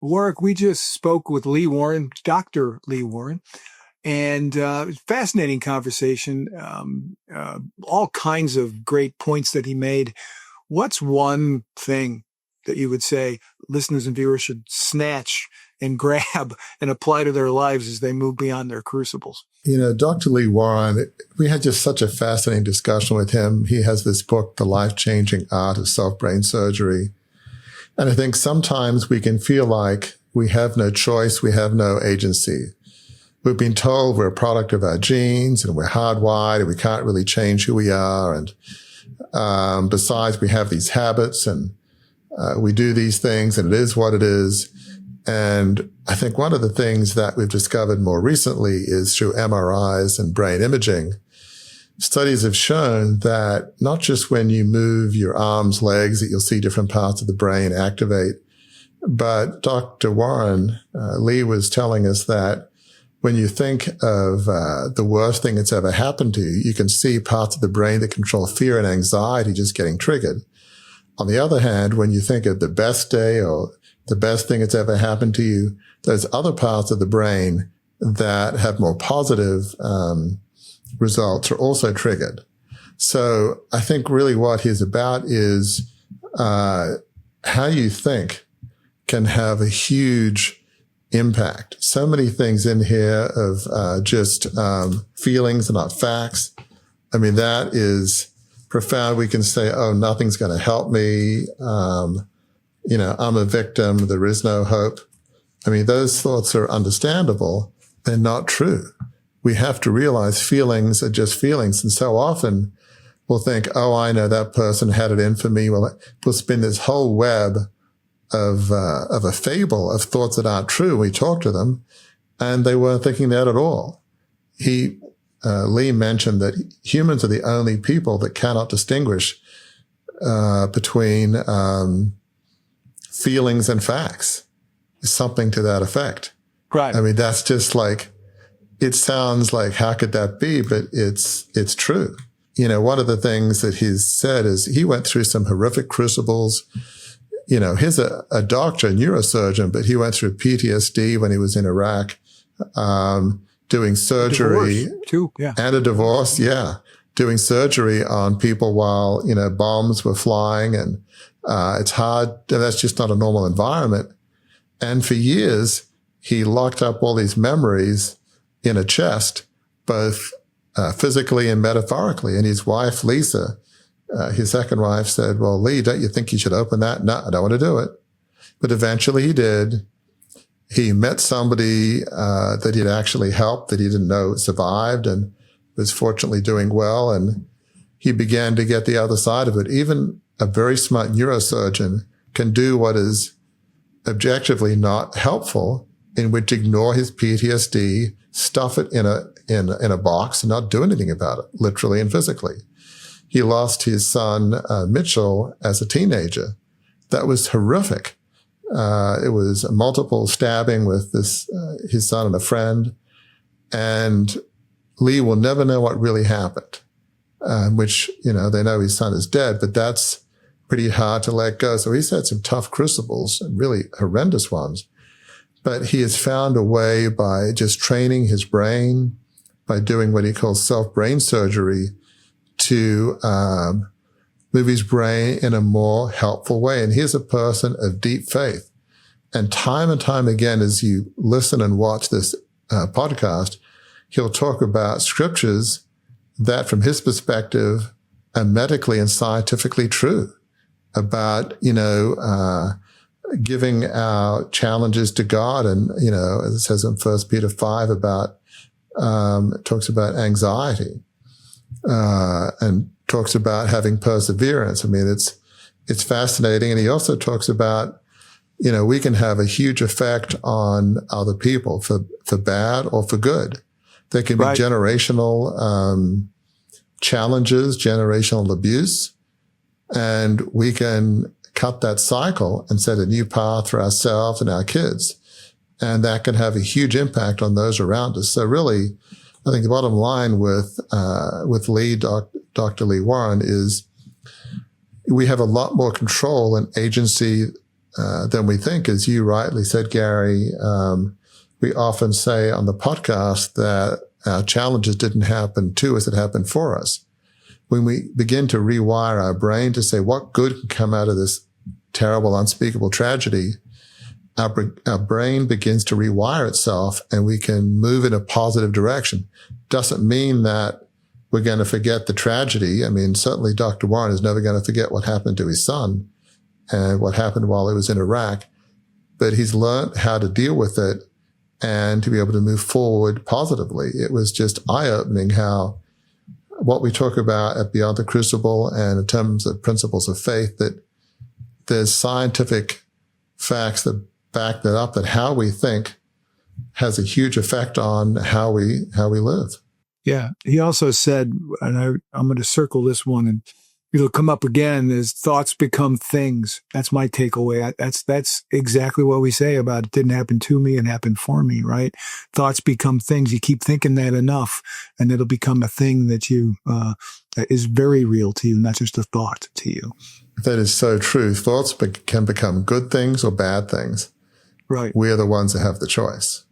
Warwick, we just spoke with Lee Warren, Dr. Lee Warren, and fascinating conversation. All kinds of great points that he made. What's one thing that you would say listeners and viewers should snatch and grab and apply to their lives as they move beyond their crucibles? Dr. Lee Warren, we had just such a fascinating discussion with him. He has this book, The Life-Changing Art of Self-Brain Surgery. And I think sometimes we can feel like we have no choice, we have no agency. We've been told we're a product of our genes and we're hardwired and we can't really change who we are. And besides, we have these habits and we do these things and it is what it is. And I think one of the things that we've discovered more recently is through MRIs and brain imaging, studies have shown that not just when you move your arms, legs, that you'll see different parts of the brain activate, but Dr. Warren, Lee was telling us that when you think of the worst thing that's ever happened to you, you can see parts of the brain that control fear and anxiety just getting triggered. On the other hand, when you think of the best day or the best thing that's ever happened to you, there's other parts of the brain that have more positive results are also triggered. So I think really what he's about is how you think can have a huge impact. So many things in here of just feelings and not facts. I mean, that is profound. We can say, oh, nothing's going to help me. I'm a victim. There is no hope. I mean, those thoughts are understandable. They're not true. We have to realize feelings are just feelings. And so often we'll think, oh, I know that person had it in for me. Well, we'll spin this whole web of a fable of thoughts that aren't true. We talk to them and they weren't thinking that at all. Lee mentioned that humans are the only people that cannot distinguish between feelings and facts. Something to that effect. Right. I mean, that's just like, it sounds like, how could that be? But it's true. One of the things that he's said is he went through some horrific crucibles. He's a doctor, a neurosurgeon, but he went through PTSD when he was in Iraq, doing surgery too, yeah. And a divorce. Yeah. Doing surgery on people while, bombs were flying and, it's hard. That's just not a normal environment. And for years, he locked up all these memories in a chest, both physically and metaphorically. And his wife, Lisa, his second wife, said, well, Lee, don't you think you should open that? No, I don't want to do it. But eventually he did. He met somebody that he'd actually helped that he didn't know survived and was fortunately doing well. And he began to get the other side of it. Even a very smart neurosurgeon can do what is objectively not helpful, in which ignore his PTSD, stuff it in a box and not do anything about it, literally and physically. He lost his son, Mitchell, as a teenager. That was horrific. It was a multiple stabbing with his son and a friend. And Lee will never know what really happened, which, they know his son is dead, but that's pretty hard to let go. So he's had some tough crucibles, really horrendous ones. But he has found a way by just training his brain, by doing what he calls self-brain surgery, to move his brain in a more helpful way. And he's a person of deep faith. And time again, as you listen and watch this podcast, he'll talk about scriptures that, from his perspective, are medically and scientifically true about, giving our challenges to God. And, as it says in 1 Peter 5 about, it talks about anxiety, and talks about having perseverance. I mean, it's fascinating. And he also talks about, we can have a huge effect on other people for bad or for good. There can be generational, challenges, generational abuse, and we can cut that cycle and set a new path for ourselves and our kids. And that can have a huge impact on those around us. So really, I think the bottom line with Dr. Lee Warren is we have a lot more control and agency than we think. As you rightly said, Gary, we often say on the podcast that our challenges didn't happen to us, it happened for us. When we begin to rewire our brain to say what good can come out of this terrible, unspeakable tragedy, our brain begins to rewire itself and we can move in a positive direction. Doesn't mean that we're going to forget the tragedy. I mean, certainly Dr. Warren is never going to forget what happened to his son and what happened while he was in Iraq, but he's learned how to deal with it and to be able to move forward positively. It was just eye-opening how what we talk about at Beyond the Crucible and in terms of principles of faith, that there's scientific facts that back that up, that how we think has a huge effect on how we live. Yeah. He also said, and I'm going to circle this one, and it'll come up again, is thoughts become things. That's my takeaway. That's exactly what we say about it didn't happen to me, it happened for me, right? Thoughts become things. You keep thinking that enough, and it'll become a thing that that is very real to you, not just a thought to you. That is so true. Thoughts can become good things or bad things. Right. We're the ones that have the choice.